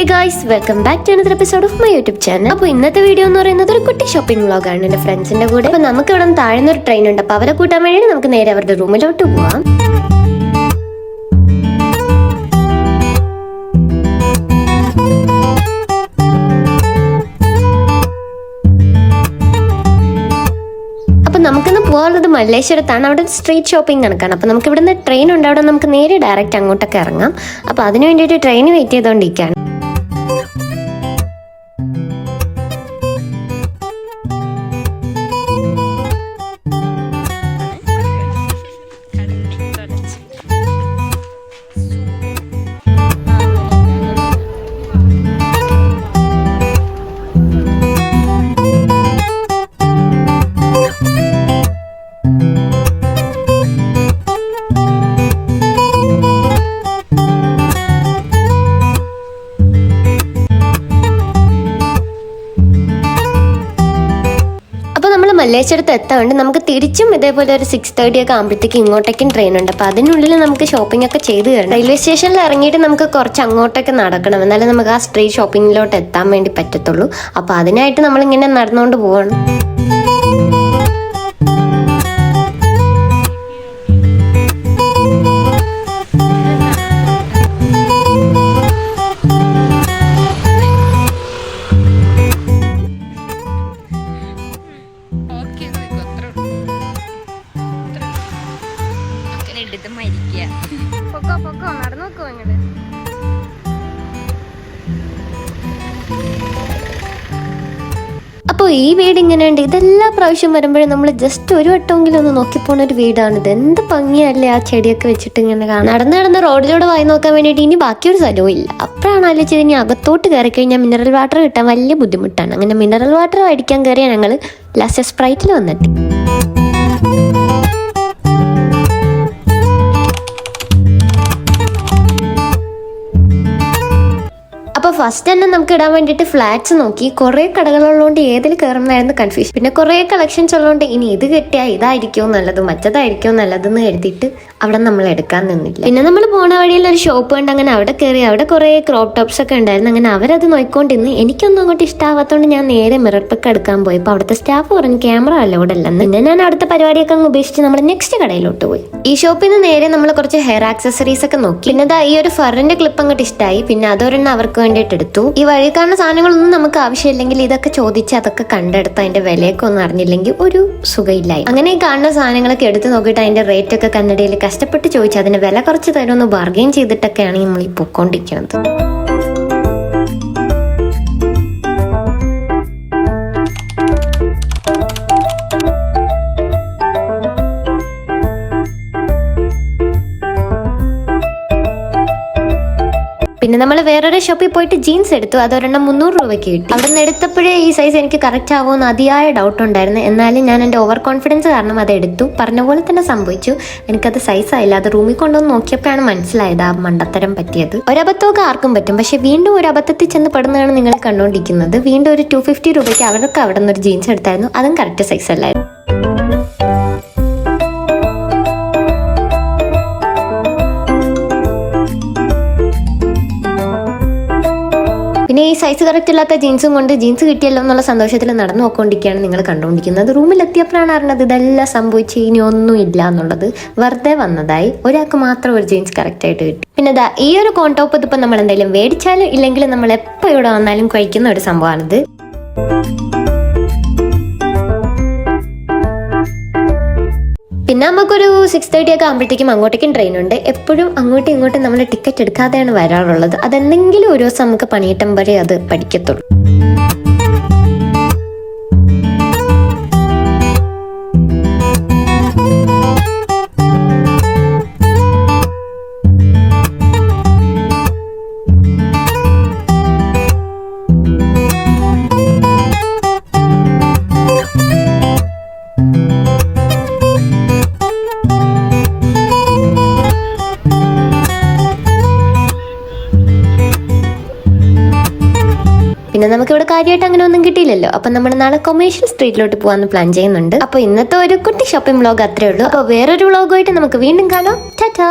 Hey guys, welcome back to another episode of my YouTube channel. അപ്പോൾ ഇന്നത്തെ video എന്ന് പറയുന്നത് ഒരു കുട്ടി ഷോപ്പിംഗ് വ്ളോഗാണ് എൻ്റെ ഫ്രണ്ട്സിന്റെ കൂടെ. അപ്പോൾ നമുക്ക് ഇവിടെ താഴ്ന്ന ഒരു ട്രെയിൻ ഉണ്ട്. അപ്പോൾ അവരെ കൂട്ടാൻ വേണ്ടി നമുക്ക് നേരെ അവരുടെ റൂമിലോട്ട് പോവാം. നമുക്കിന്ന് പോകാനുള്ളത് മല്ലേശ്വരത്താണ്. അവിടെ സ്ട്രീറ്റ് ഷോപ്പിംഗ് നടക്കാണ്. അപ്പോൾ നമുക്ക് ഇവിടുന്ന് ട്രെയിൻ ഉണ്ട്. അവിടെ നമുക്ക് നേരെ ഡയറക്റ്റ് അങ്ങോട്ടൊക്കെ ഇറങ്ങാം. അപ്പോൾ അതിന് വേണ്ടിയിട്ട് ട്രെയിൻ വെയിറ്റ് ചെയ്തുകൊണ്ടിരിക്കുകയാണ്. മല്ലേശ്വരത്ത് എത്താണ്ട് നമുക്ക് തിരിച്ചും ഇതേപോലെ ഒരു 6:30 ഒക്കെ ആകുമ്പോഴത്തേക്ക് ഇങ്ങോട്ടേക്കും ട്രെയിൻ ഉണ്ട്. അപ്പോൾ അതിനുള്ളിൽ നമുക്ക് ഷോപ്പിംഗ് ഒക്കെ ചെയ്ത് തരണം. റെയിൽവേ സ്റ്റേഷനിൽ ഇറങ്ങിയിട്ട് നമുക്ക് കുറച്ച് അങ്ങോട്ടൊക്കെ നടക്കണം, എന്നാലേ നമുക്ക് ആ സ്ട്രീറ്റ് ഷോപ്പിങ്ങിലോട്ട് എത്താൻ വേണ്ടി പറ്റത്തുള്ളൂ. അപ്പോൾ അതിനായിട്ട് നമ്മളിങ്ങനെ നടന്നുകൊണ്ട് പോവാണ്. അപ്പോൾ ഈ വീട് ഇങ്ങനെയുണ്ട്. ഇതെല്ലാ പ്രാവശ്യം വരുമ്പോഴും നമ്മൾ ജസ്റ്റ് ഒരു വട്ടമെങ്കിലും ഒന്ന് നോക്കിപ്പോണ ഒരു വീടാണ്. ഇത് എന്ത് ഭംഗിയല്ലേ ആ ചെടിയൊക്കെ വെച്ചിട്ട് ഇങ്ങനെ കാണാം. നടന്ന് റോഡിലൂടെ വായി നോക്കാൻ വേണ്ടിയിട്ട് ഇനി ബാക്കിയൊരു സ്ഥലവും ഇല്ല. അപ്പോഴാണ് ആലോചിച്ചത് ഇനി അകത്തോട്ട് കയറി കഴിഞ്ഞാൽ മിനറൽ വാട്ടർ കിട്ടാൻ വലിയ ബുദ്ധിമുട്ടാണ്. അങ്ങനെ മിനറൽ വാട്ടർ മേടിക്കാൻ കയറിയ ഞങ്ങൾ ലാസ്റ്റ് സ്പ്രൈറ്റിൽ വന്നിട്ട്. അപ്പോൾ ഫസ്റ്റ് തന്നെ നമുക്ക് ഇടാൻ വേണ്ടിയിട്ട് ഫ്ലാറ്റ്സ് നോക്കി. കുറേ കടകളുള്ളതുകൊണ്ട് ഏതിൽ കയറണമായിരുന്നു കൺഫ്യൂഷൻ. പിന്നെ കുറേ കളക്ഷൻസ് ഉള്ളതുകൊണ്ട് ഇനി ഇത് കിട്ടിയാൽ ഇതായിരിക്കുമോ നല്ലത് മറ്റതായിരിക്കുമോ നല്ലതെന്ന് എഴുതിയിട്ട് അവിടെ നമ്മൾ എടുക്കാൻ നിന്നില്ല. പിന്നെ നമ്മൾ പോണ വഴിയിൽ ഒരു ഷോപ്പ് ഉണ്ട്. അങ്ങനെ അവിടെ കയറി. അവിടെ കുറേ ക്രോപ്പ് ടോപ്സ് ഒക്കെ ഉണ്ടായിരുന്നു. അങ്ങനെ അവരത് നോക്കിക്കൊണ്ടിരുന്ന് എനിക്കൊന്നും അങ്ങോട്ട് ഇഷ്ടമാവാത്തതുകൊണ്ട് ഞാൻ നേരെ മിറർ പിക്ക് എടുക്കാൻ പോയി. അപ്പോൾ അവിടുത്തെ സ്റ്റാഫ് പറഞ്ഞു ക്യാമറ അലോഡ് അല്ലെന്ന്. പിന്നെ ഞാൻ അടുത്ത പരിപാടിയൊക്കെ അങ്ങ് ഉപേക്ഷിച്ച് നമ്മൾ നെക്സ്റ്റ് കടയിലോട്ട് പോയി. ഈ ഷോപ്പിൽ നിന്ന് നേരെ നമ്മൾ കുറച്ച് ഹെയർ ആക്സസറീസ് ഒക്കെ നോക്കി. പിന്നെ ഈ ഒരു ഫറിന്റെ ക്ലിപ്പ് അങ്ങോട്ട് ഇഷ്ടമായി. പിന്നെ അതൊരെണ്ണം അവർക്ക് വേണ്ടിയിട്ട് എടുത്തു. ഈ വഴി കാണുന്ന സാധനങ്ങളൊന്നും നമുക്ക് ആവശ്യമില്ലെങ്കിൽ ഇതൊക്കെ ചോദിച്ച് അതൊക്കെ കണ്ടെടുത്ത് അതിന്റെ വിലയൊക്കെ ഒന്നും അറിഞ്ഞില്ലെങ്കിൽ ഒരു സുഖമില്ലായി. അങ്ങനെ ഈ കാണുന്ന സാധനങ്ങളൊക്കെ എടുത്ത് നോക്കിയിട്ട് അതിന്റെ റേറ്റ് ഒക്കെ കന്നഡയിൽ കഷ്ടപ്പെട്ട് ചോദിച്ചു അതിന് വില കുറച്ച് തരുമെന്ന് ബാർഗെയിൻ ചെയ്തിട്ടൊക്കെയാണ് നമ്മൾ ഈ പൊക്കോണ്ടിരിക്കുന്നത്. പിന്നെ നമ്മൾ വേറൊരു ഷോപ്പിൽ പോയിട്ട് ജീൻസ് എടുത്തു. അതൊരെണ്ണം 300 രൂപയ്ക്ക് കിട്ടി. അവിടെ നിന്ന് എടുത്തപ്പോഴേ ഈ സൈസ് എനിക്ക് കറക്റ്റ് ആവുമെന്ന് അതിയായ ഡൗട്ട് ഉണ്ടായിരുന്നു. എന്നാലും ഞാൻ എൻ്റെ ഓവർ കോൺഫിഡൻസ് കാരണം അത് എടുത്തു. പറഞ്ഞ പോലെ തന്നെ സംഭവിച്ചു. എനിക്കത് സൈസ് ആയില്ല. അത് റൂമിൽ കൊണ്ടുവന്ന് നോക്കിയപ്പോഴാണ് മനസ്സിലായത് ആ മണ്ടത്തരം പറ്റിയത്. ഒരബദ്ധമൊക്കെ ആർക്കും പറ്റും. പക്ഷെ വീണ്ടും ഒരു അബദ്ധത്തിൽ ചെന്ന് പെടുന്നതാണ് നിങ്ങൾ കണ്ടുകൊണ്ടിരിക്കുന്നത്. വീണ്ടും ഒരു 250 രൂപയ്ക്ക് അവർക്ക് അവിടെ നിന്ന് ഒരു ജീൻസ് എടുത്തായിരുന്നു. അതും കറക്റ്റ് സൈസ് അല്ലായിരുന്നു. പിന്നെ ഈ സൈസ് കറക്റ്റ് ഇല്ലാത്ത ജീൻസും കൊണ്ട് ജീൻസ് കിട്ടിയല്ലോ എന്നുള്ള സന്തോഷത്തിൽ നടന്നു നോക്കൊണ്ടിരിക്കുകയാണ് നിങ്ങൾ കണ്ടുകൊണ്ടിരിക്കുന്നത്. റൂമിലെത്തിയപ്പോഴാണ് അറിഞ്ഞത് ഇതെല്ലാം സംഭവിച്ച് ഇനി ഒന്നും ഇല്ല എന്നുള്ളത്. വെറുതെ വന്നതായി. ഒരാൾക്ക് മാത്രം ഒരു ജീൻസ് കറക്റ്റായിട്ട് കിട്ടി. പിന്നെ ഈ ഒരു കോൺടോപ്പ് ഇതിപ്പോൾ നമ്മൾ എന്തെങ്കിലും മേടിച്ചാലും ഇല്ലെങ്കിൽ നമ്മൾ എപ്പോൾ ഇവിടെ വന്നാലും കഴിക്കുന്ന ഒരു സംഭവമാണിത്. പിന്നെ നമുക്കൊരു 6:30 ഒക്കെ ആകുമ്പോഴത്തേക്കും അങ്ങോട്ടേക്കും ട്രെയിൻ ഉണ്ട്. എപ്പോഴും അങ്ങോട്ടും ഇങ്ങോട്ടും നമ്മൾ ടിക്കറ്റ് എടുക്കാതെയാണ് വരാറുള്ളത്. അതെന്തെങ്കിലും ഒരു ദിവസം നമുക്ക് പണിയിട്ടം വരെ അത് പഠിക്കത്തുള്ളൂ. പിന്നെ നമുക്ക് ഇവിടെ കാര്യമായിട്ട് അങ്ങനെ ഒന്നും കിട്ടിയില്ലല്ലോ. അപ്പൊ നമ്മൾ നാളെ കൊമേഴ്ഷ്യൽ സ്ട്രീറ്റിലോട്ട് പോകാൻ പ്ലാൻ ചെയ്യുന്നുണ്ട്. അപ്പൊ ഇന്നത്തെ ഒരു കുട്ടി ഷോപ്പിംഗ് വ്ലോഗ് അത്രേ ഉള്ളൂ. അപ്പൊ വേറൊരു വ്ലോഗുമായിട്ട് നമുക്ക് വീണ്ടും കാണാം. ടാറ്റാ.